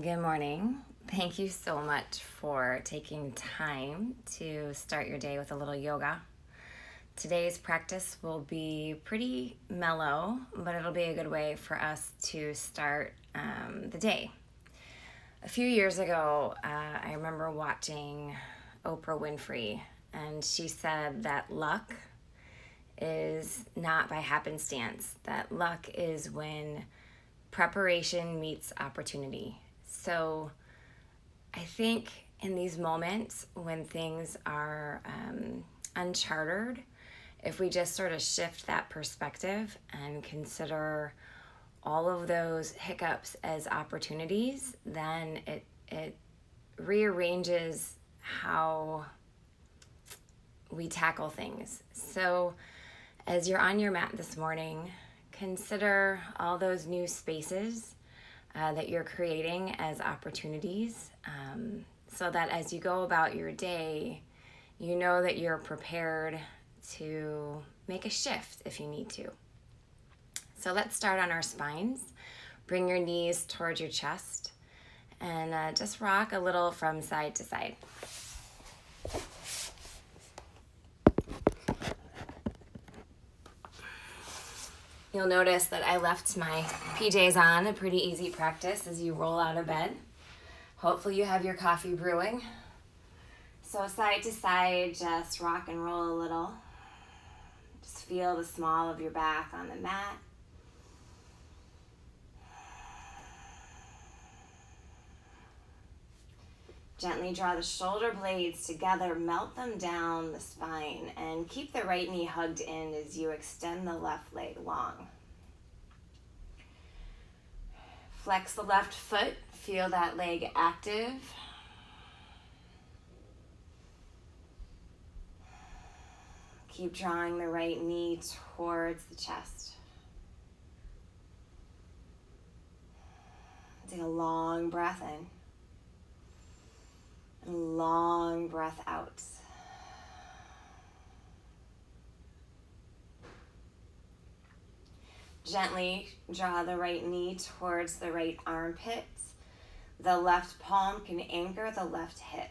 Good morning. Thank you so much for taking time to start your day with a little yoga. Today's practice will be pretty mellow, but it'll be a good way for us to start the day. A few years ago, I remember watching Oprah Winfrey, and she said that luck is not by happenstance, that luck is when preparation meets opportunity. So I think in these moments when things are uncharted, if we just sort of shift that perspective and consider all of those hiccups as opportunities, then it rearranges how we tackle things. So as you're on your mat this morning, consider all those new spaces that you're creating as opportunities, so that as you go about your day, you know that you're prepared to make a shift if you need to. So let's start on our spines. Bring your knees towards your chest and just rock a little from side to side. You'll notice that I left my PJs on, a pretty easy practice as you roll out of bed. Hopefully you have your coffee brewing. So side to side, just rock and roll a little. Just feel the small of your back on the mat. Gently draw the shoulder blades together, melt them down the spine, and keep the right knee hugged in as you extend the left leg long. Flex the left foot, feel that leg active. Keep drawing the right knee towards the chest. Take a long breath in. And long breath out. Gently draw the right knee towards the right armpit. The left palm can anchor the left hip.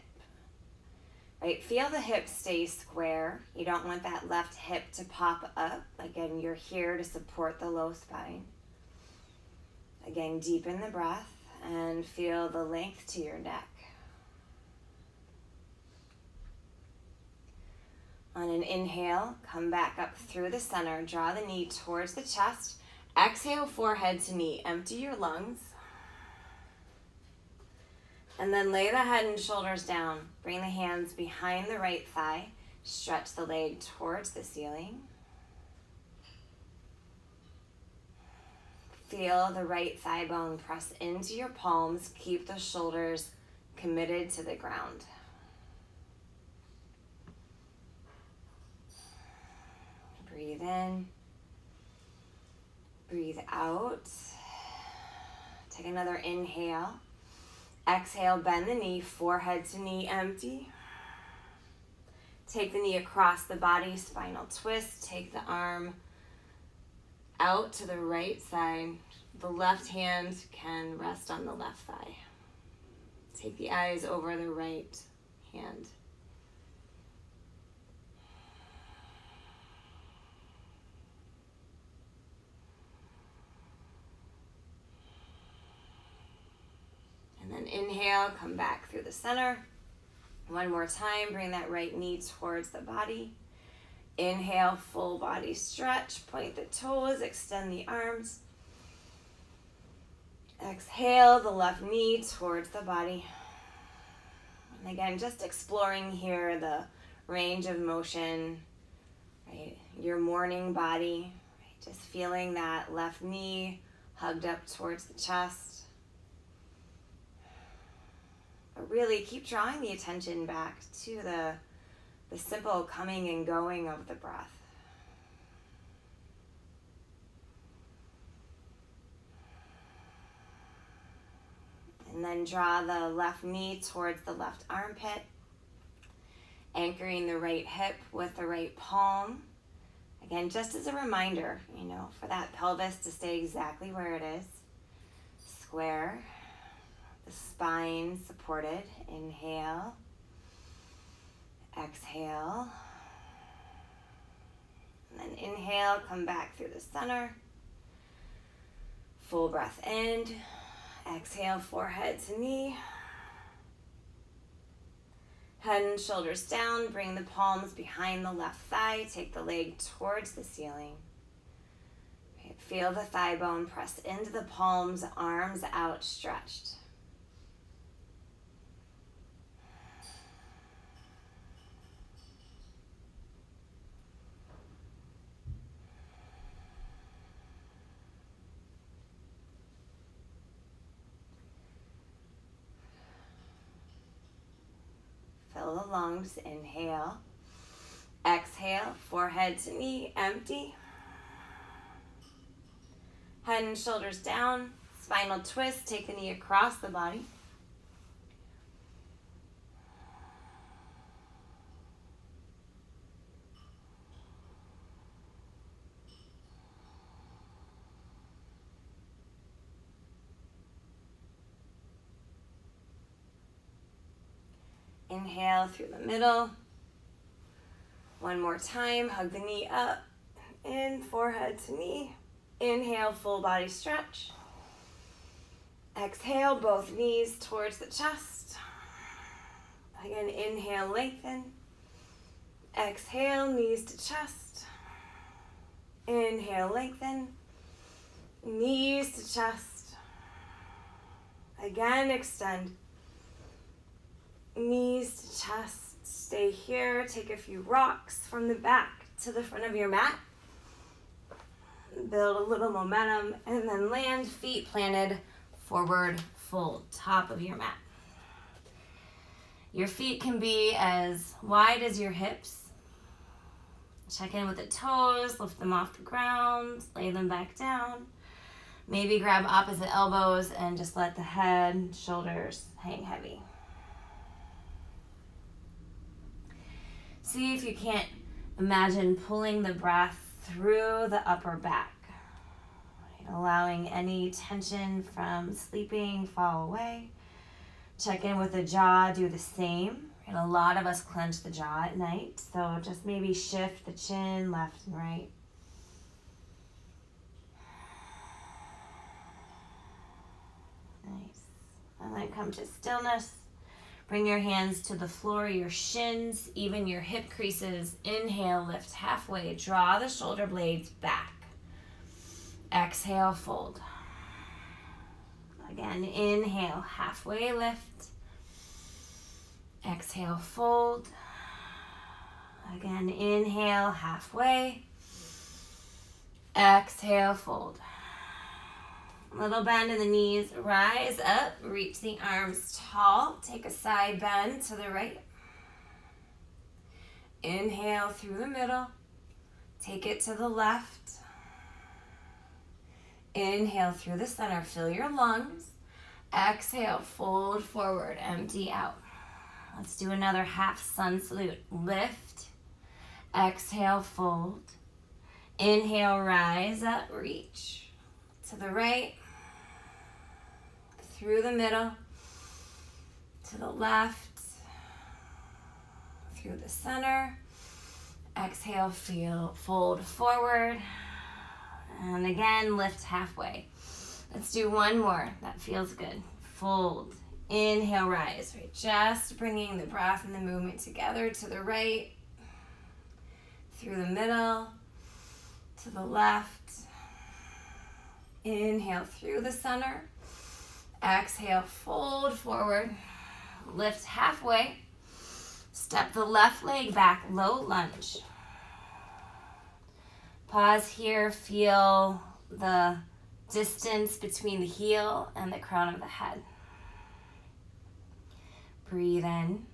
Right, feel the hip stay square. You don't want that left hip to pop up. Again, you're here to support the low spine. Again, deepen the breath and feel the length to your neck. On an inhale, come back up through the center. Draw the knee towards the chest. Exhale, forehead to knee. Empty your lungs. And then lay the head and shoulders down. Bring the hands behind the right thigh. Stretch the leg towards the ceiling. Feel the right thigh bone press into your palms. Keep the shoulders committed to the ground. Breathe in. Breathe out. Take another inhale. Exhale, bend the knee, forehead to knee, empty. Take the knee across the body, spinal twist. Take the arm out to the right side. The left hand can rest on the left thigh. Take the eyes over the right hand. And then inhale, come back through the center. One more time, bring that right knee towards the body. Inhale, full body stretch. Point the toes, extend the arms. Exhale, the left knee towards the body. And again, just exploring here the range of motion, right? Your morning body, right? Just feeling that left knee hugged up towards the chest. But really keep drawing the attention back to the simple coming and going of the breath. And then draw the left knee towards the left armpit, anchoring the right hip with the right palm. Again, just as a reminder, for that pelvis to stay exactly where it is. Square. the spine supported. Inhale. Exhale. And then inhale, come back through the center. Full breath in. Exhale, forehead to knee. Head and shoulders down. Bring the palms behind the left thigh. Take the leg towards the ceiling. Feel the thigh bone press into the palms, arms outstretched. Fill the lungs. Inhale. Exhale. Forehead to knee. Empty. Head and shoulders down. Spinal twist. Take the knee across the body. Inhale through the middle. One more time. Hug the knee up. In, forehead to knee. Inhale, full body stretch. Exhale, both knees towards the chest. Again, inhale, lengthen. Exhale, knees to chest. Inhale, lengthen. Knees to chest. Again, extend. Knees to chest. Stay here. Take a few rocks from the back to the front of your mat. Build a little momentum and then land, feet planted, forward fold, top of your mat. Your feet can be as wide as your hips. Check in with the toes, lift them off the ground, lay them back down. Maybe grab opposite elbows and just let the head, shoulders hang heavy. See if you can't imagine pulling the breath through the upper back, allowing any tension from sleeping fall away. Check in with the jaw, do the same. And a lot of us clench the jaw at night, so just maybe shift the chin left and right. Nice. And then come to stillness. Bring your hands to the floor, your shins, even your hip creases. Inhale, lift halfway. Draw the shoulder blades back. Exhale, fold. Again, inhale, halfway lift. Exhale, fold. Again, inhale, halfway. Exhale, fold. Little bend in the knees, rise up, reach the arms tall, take a side bend to the right. Inhale through the middle, take it to the left. Inhale through the center, fill your lungs. Exhale, fold forward, empty out. Let's do another half sun salute. Lift, exhale, fold. Inhale, rise up, reach to the right. Through the middle, to the left, through the center. Exhale, fold forward. And again, lift halfway. Let's do one more. That feels good. Fold. Inhale, rise. Right, just bringing the breath and the movement together to the right, through the middle, to the left. Inhale through the center. Exhale, fold forward, lift halfway, step the left leg back, low lunge. Pause here, feel the distance between the heel and the crown of the head. Breathe in,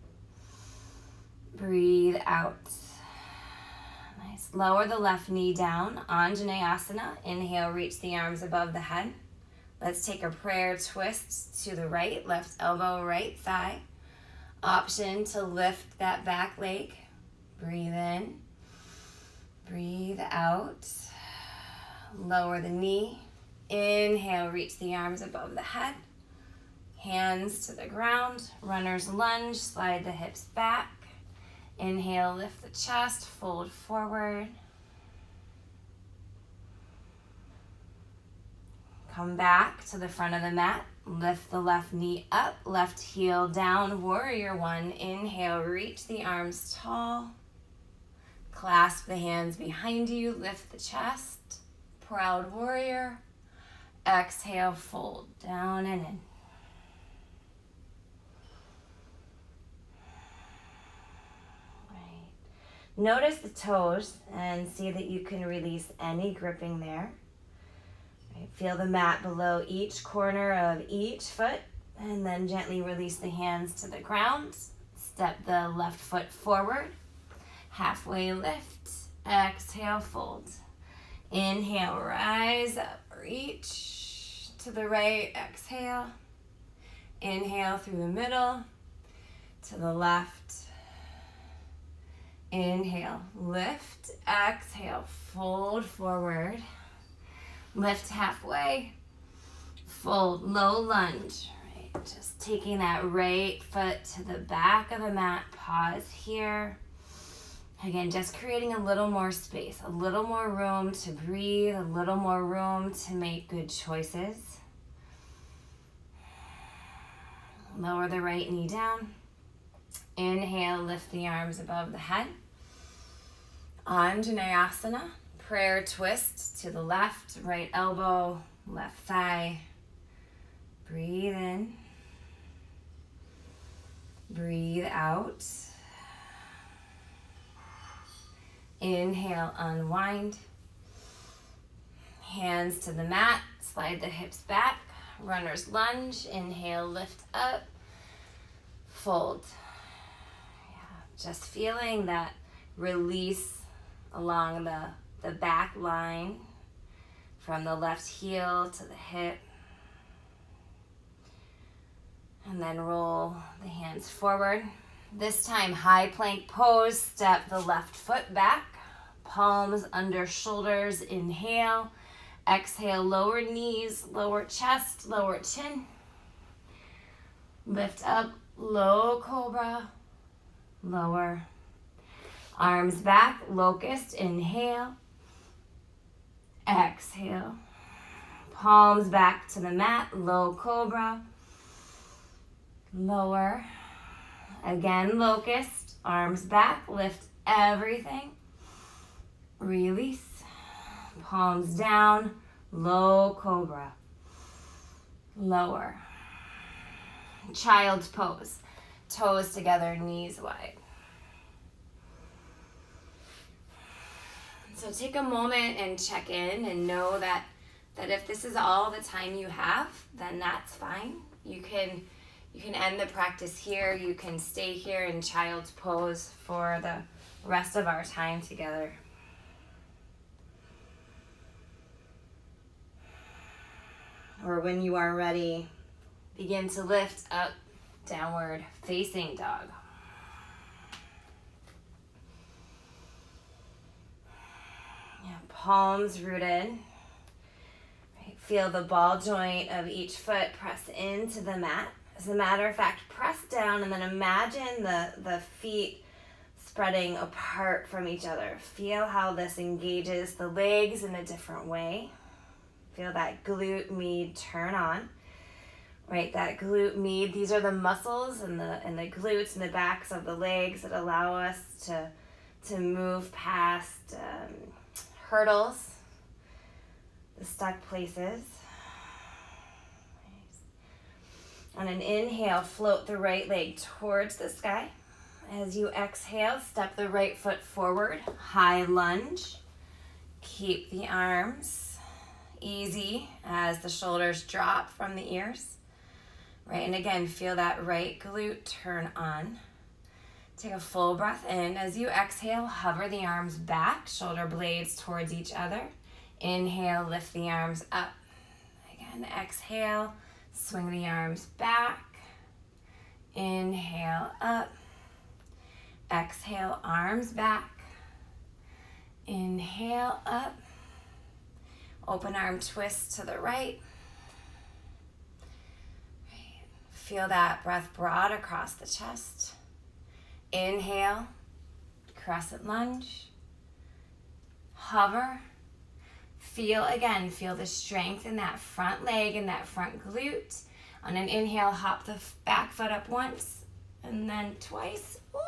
breathe out. Nice. Lower the left knee down, Anjaneyasana. Inhale, reach the arms above the head. Let's take a prayer twist to the right, left elbow, right thigh. Option to lift that back leg. Breathe in, breathe out. Lower the knee. Inhale, reach the arms above the head. Hands to the ground, runner's lunge, slide the hips back. Inhale, lift the chest, fold forward. Come back to the front of the mat, lift the left knee up, left heel down, warrior one. Inhale, reach the arms tall. Clasp the hands behind you, lift the chest, proud warrior. Exhale, fold down and in. Notice the toes and see that you can release any gripping there. Right. Feel the mat below each corner of each foot and then gently release the hands to the ground. Step the left foot forward. Halfway lift. Exhale, fold. Inhale, rise up. Reach to the right. Exhale. Inhale through the middle. To the left. Inhale, lift, exhale, fold forward, lift halfway, fold, low lunge, right? Just taking that right foot to the back of the mat, pause here. Again, just creating a little more space, a little more room to breathe, a little more room to make good choices. Lower the right knee down. Inhale, lift the arms above the head. Anjaneyasana, prayer twist to the left, right elbow, left thigh. Breathe in. Breathe out. Inhale, unwind. Hands to the mat, slide the hips back. Runner's lunge, inhale, lift up, fold. Just feeling that release along the back line from the left heel to the hip. And then roll the hands forward. This time, high plank pose, step the left foot back, palms under shoulders, inhale. Exhale, lower knees, lower chest, lower chin. Lift up, low cobra. Lower. Arms back, locust, inhale. Exhale. Palms back to the mat, low cobra. Lower. Again, locust, arms back, lift everything. Release. Palms down, low cobra. Lower. Child's pose. Toes together, knees wide. So take a moment and check in and know that if this is all the time you have, then that's fine. You can end the practice here. You can stay here in child's pose for the rest of our time together. Or when you are ready, begin to lift up. Downward facing dog. Yeah, palms rooted. Right, feel the ball joint of each foot press into the mat. As a matter of fact, press down and then imagine the feet spreading apart from each other. Feel how this engages the legs in a different way. Feel that glute med turn on. Right, that glute med, these are the muscles and the glutes and the backs of the legs that allow us to move past hurdles, the stuck places. On an inhale, float the right leg towards the sky. As you exhale, step the right foot forward, high lunge. Keep the arms easy as the shoulders drop from the ears. Right, and again, feel that right glute turn on. Take a full breath in. As you exhale, hover the arms back, shoulder blades towards each other. Inhale, lift the arms up. Again, exhale, swing the arms back. Inhale, up. Exhale, arms back. Inhale, up. Open arm twist to the right. Feel that breath broad across the chest. Inhale, crescent lunge. Hover. Feel the strength in that front leg and that front glute. On an inhale, hop the back foot up once and then twice. Ooh.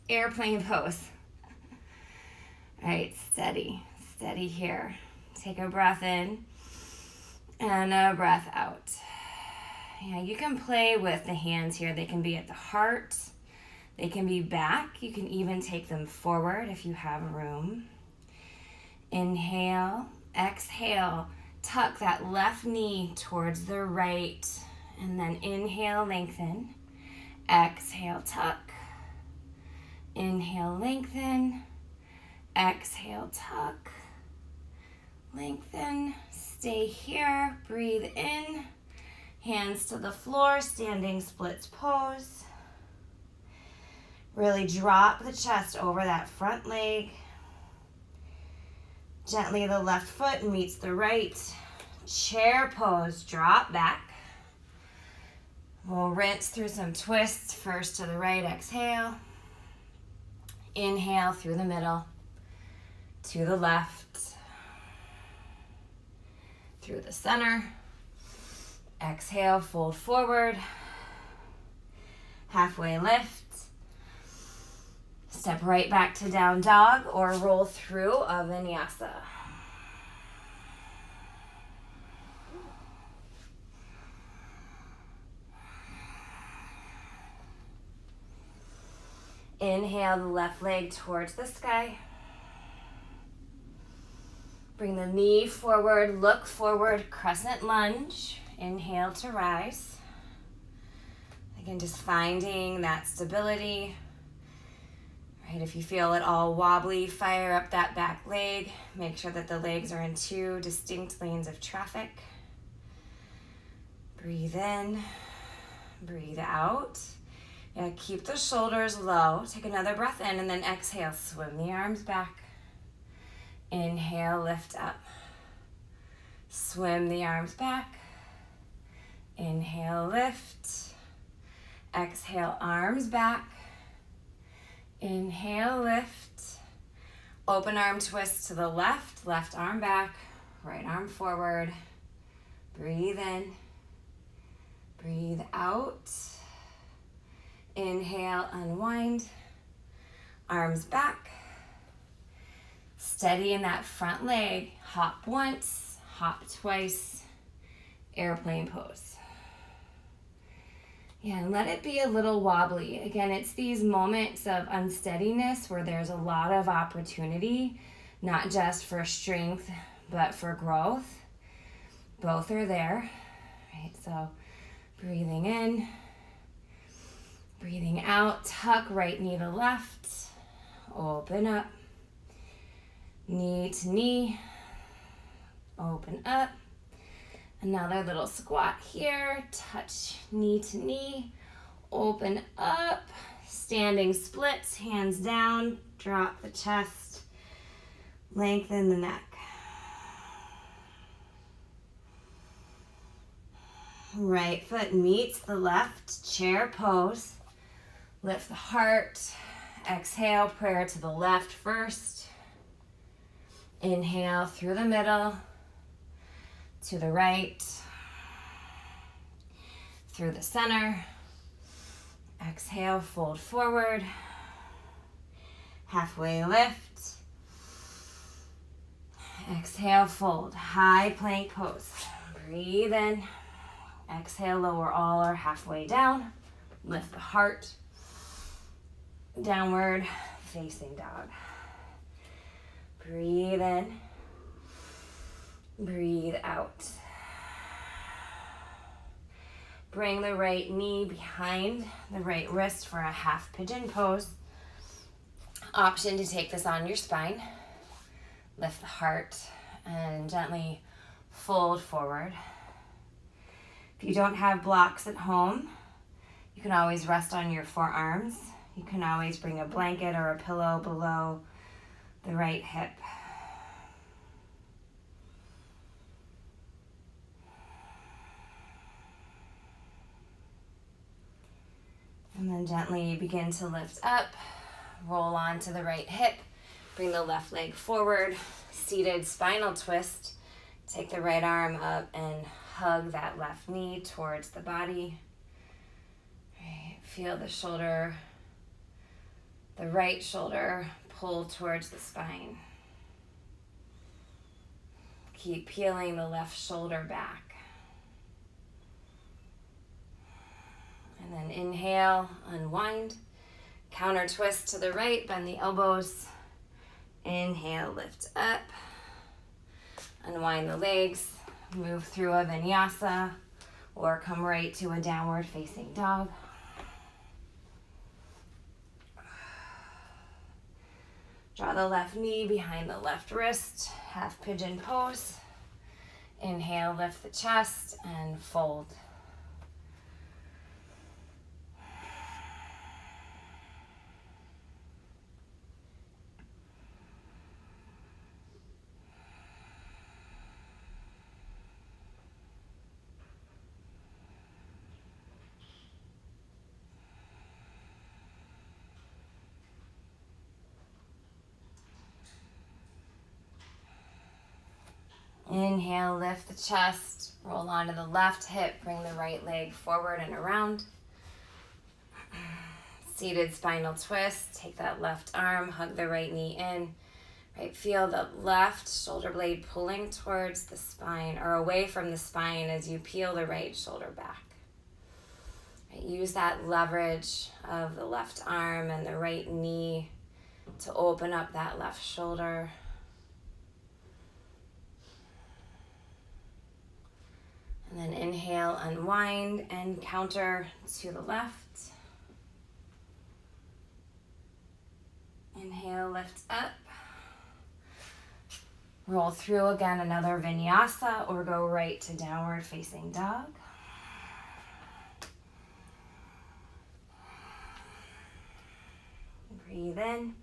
Airplane pose. All right, steady here. Take a breath in and a breath out. Yeah, you can play with the hands here. They can be at the heart. They can be back. You can even take them forward if you have room. Inhale, exhale, tuck that left knee towards the right, and then inhale, lengthen. Exhale, tuck. Inhale, lengthen. Exhale, tuck. Lengthen. Stay here. Breathe in. Hands to the floor, standing splits pose. Really drop the chest over that front leg. Gently the left foot meets the right. Chair pose, drop back. We'll rinse through some twists. First to the right, exhale. Inhale through the middle. To the left. Through the center. Exhale, fold forward. Halfway lift. Step right back to down dog or roll through a vinyasa. Inhale the left leg towards the sky. Bring the knee forward, look forward, crescent lunge. Inhale to rise. Again, just finding that stability. Right, if you feel it all wobbly, fire up that back leg. Make sure that the legs are in two distinct lanes of traffic. Breathe in, breathe out. Yeah, keep the shoulders low. Take another breath in and then exhale. Swim the arms back. Inhale, lift up. Swim the arms back. Inhale, lift. Exhale, arms back. Inhale, lift. Open arm twist to the left. Left arm back. Right arm forward. Breathe in. Breathe out. Inhale, unwind. Arms back. Steady in that front leg. Hop once, hop twice. Airplane pose. Yeah, and let it be a little wobbly. Again, it's these moments of unsteadiness where there's a lot of opportunity, not just for strength, but for growth. Both are there, right? So breathing in, breathing out, tuck right knee to left, open up, knee to knee, open up. Another little squat here, touch knee to knee, open up, standing splits, hands down, drop the chest, lengthen the neck. Right foot meets the left, chair pose, lift the heart, exhale, prayer to the left first, inhale through the middle, to the right, through the center. Exhale, fold forward. Halfway lift. Exhale, fold. High plank pose. Breathe in. Exhale, lower all or halfway down. Lift the heart. Downward facing dog. Breathe in. Breathe out. Bring the right knee behind the right wrist for a half pigeon pose. Option to take this on your spine. Lift the heart and gently fold forward. If you don't have blocks at home, you can always rest on your forearms. You can always bring a blanket or a pillow below the right hip. And gently begin to lift up, roll onto the right hip, bring the left leg forward, seated spinal twist. Take the right arm up and hug that left knee towards the body. Right. Feel the shoulder, the right shoulder pull towards the spine. Keep peeling the left shoulder back. And then inhale, unwind. Counter twist to the right, bend the elbows. Inhale, lift up. Unwind the legs, move through a vinyasa, or come right to a downward facing dog. Draw the left knee behind the left wrist, half pigeon pose. Inhale, lift the chest and fold. Inhale, lift the chest, roll onto the left hip, bring the right leg forward and around. Seated spinal twist, take that left arm, hug the right knee in. Right, feel the left shoulder blade pulling towards the spine or away from the spine as you peel the right shoulder back. Right, use that leverage of the left arm and the right knee to open up that left shoulder. And then inhale, unwind, and counter to the left. Inhale, lift up. Roll through again, another vinyasa, or go right to downward facing dog. Breathe in.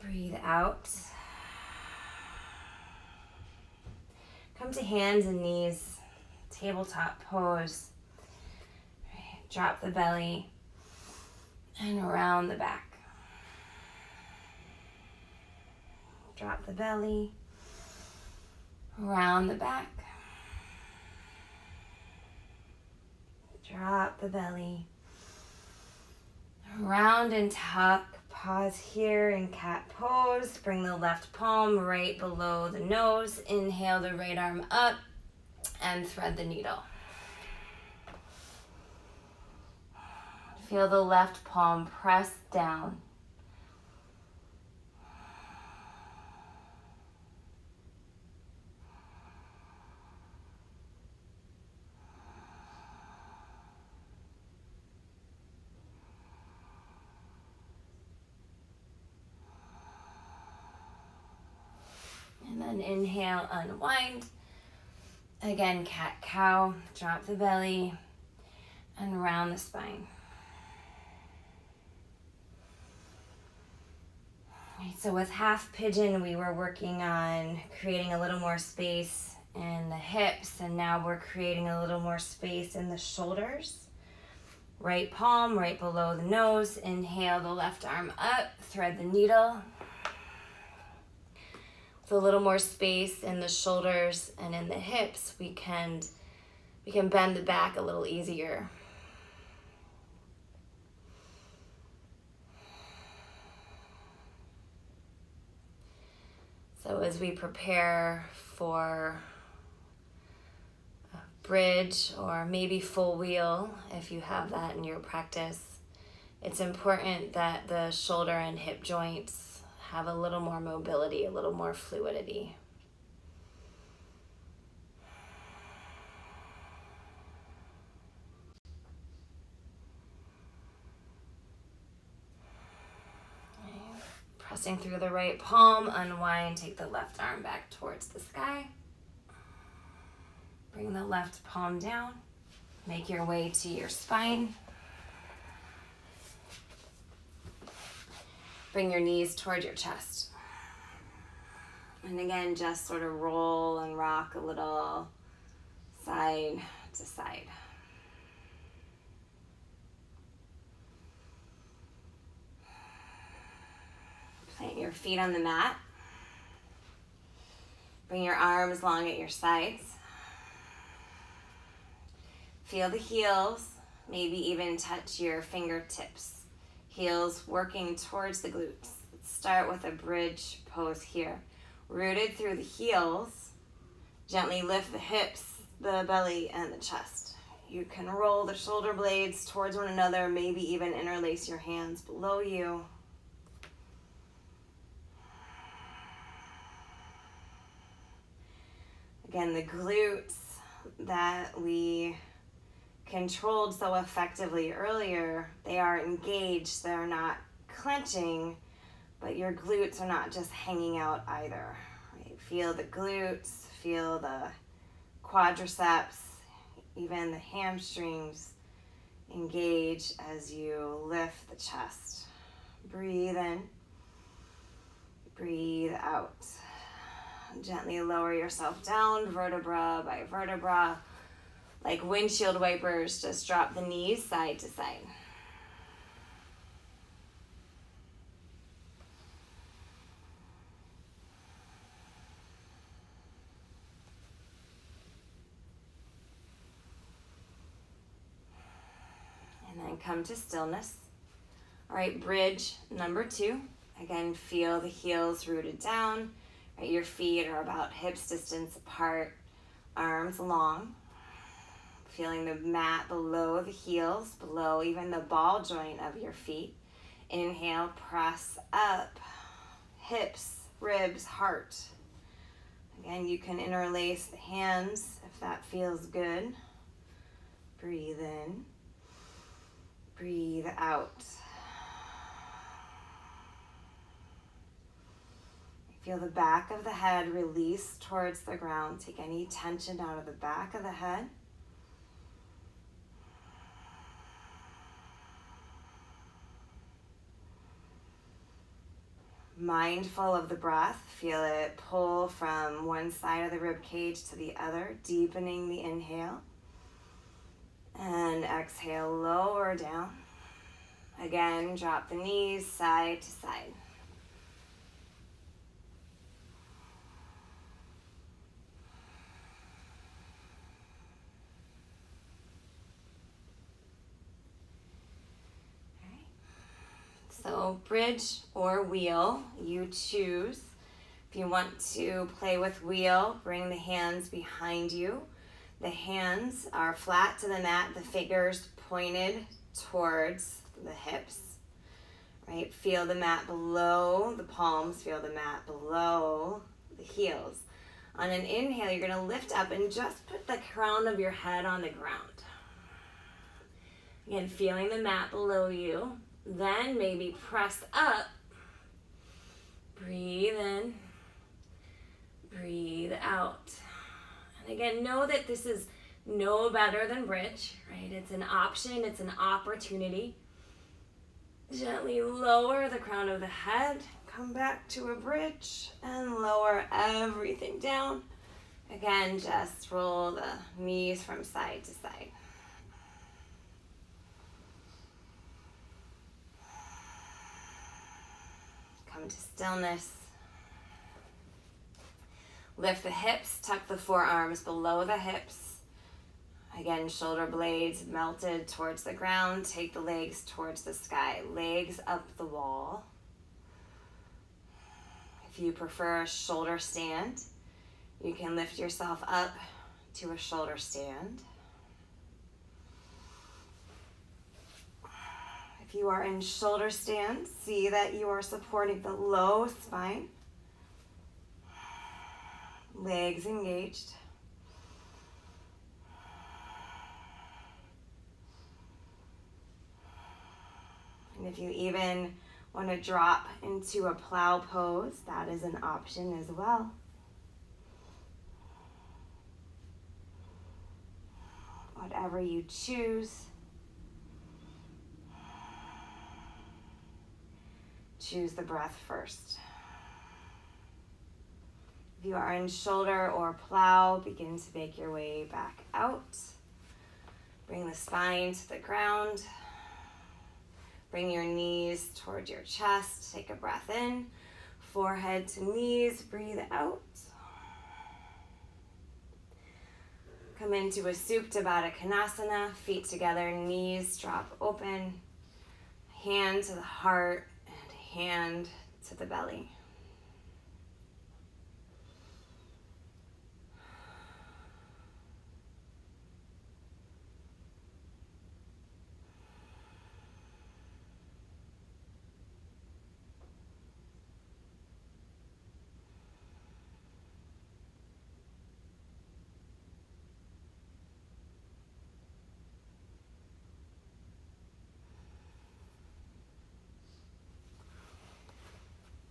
Breathe out. Come to hands and knees, tabletop pose. Right. Drop the belly and around the back. Drop the belly, around the back. Drop the belly, round and tuck. Pause here in cat pose. Bring the left palm right below the nose. Inhale the right arm up and thread the needle. Feel the left palm press down. And then inhale, unwind. Again, cat-cow, drop the belly and round the spine. Right, so with half pigeon, we were working on creating a little more space in the hips, and now we're creating a little more space in the shoulders. Right palm right below the nose. Inhale the left arm up, thread the needle. With a little more space in the shoulders and in the hips, we can bend the back a little easier. So as we prepare for a bridge or maybe full wheel, if you have that in your practice, it's important that the shoulder and hip joints have a little more mobility, a little more fluidity. Pressing through the right palm, unwind, take the left arm back towards the sky. Bring the left palm down. Make your way to your spine. Bring your knees toward your chest. And again, just sort of roll and rock a little side to side. Plant your feet on the mat. Bring your arms long at your sides. Feel the heels, maybe even touch your fingertips. Heels working towards the glutes. Let's start with a bridge pose here. Rooted through the heels, gently lift the hips, the belly, and the chest. You can roll the shoulder blades towards one another, maybe even interlace your hands below you. Again, the glutes that we controlled so effectively earlier, they are engaged, they're not clenching, but your glutes are not just hanging out either. Right? Feel the glutes, feel the quadriceps, even the hamstrings engage as you lift the chest. Breathe in, breathe out. Gently lower yourself down, vertebra by vertebra. Like windshield wipers, just drop the knees side to side. And then come to stillness. All right, bridge number 2. Again, feel the heels rooted down. Right, your feet are about hips distance apart, arms long. Feeling the mat below the heels, below even the ball joint of your feet. Inhale, press up, hips, ribs, heart. Again, you can interlace the hands if that feels good. Breathe in, breathe out. Feel the back of the head release towards the ground. Take any tension out of the back of the head. Mindful of the breath, feel it pull from one side of the rib cage to the other, deepening the inhale. And exhale, lower down. Again, drop the knees side to side. So bridge or wheel, you choose. If you want to play with wheel, bring the hands behind you. The hands are flat to the mat, the fingers pointed towards the hips. Right? Feel the mat below the palms, feel the mat below the heels. On an inhale, you're going to lift up and just put the crown of your head on the ground. Again, feeling the mat below you. Then maybe press up. Breathe in. Breathe out. And again, know that this is no better than bridge, right? It's an option, it's an opportunity. Gently lower the crown of the head. Come back to a bridge and lower everything down. Again, just roll the knees from side to side. Come to stillness. Lift the hips, tuck the forearms below the hips. Again, shoulder blades melted towards the ground. Take the legs towards the sky. Legs up the wall. If you prefer a shoulder stand, you can lift yourself up to a shoulder stand. If you are in shoulder stand, see that you are supporting the low spine. Legs engaged. And if you even want to drop into a plow pose, that is an option as well. Whatever you choose. Choose the breath first. If you are in shoulder or plow, begin to make your way back out. Bring the spine to the ground. Bring your knees towards your chest. Take a breath in. forehead to knees, breathe out. Come into a Supta Baddha Konasana, feet together, knees drop open, hand to the heart and hand to the belly.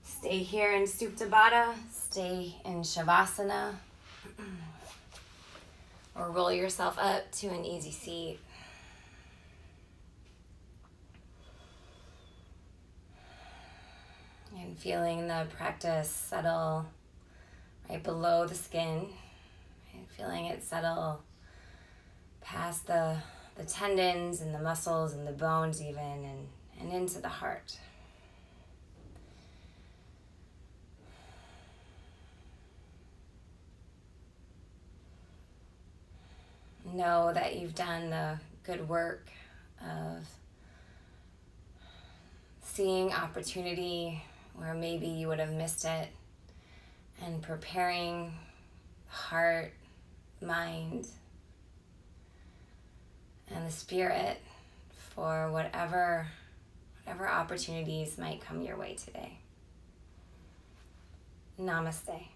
Stay here in Supta Baddha, stay in Shavasana, or roll yourself up to an easy seat. And feeling the practice settle right below the skin, and feeling it settle past the tendons and the muscles and the bones even, and into the heart. Know that you've done the good work of seeing opportunity where maybe you would have missed it, and preparing heart, mind, and the spirit for whatever opportunities might come your way today. Namaste.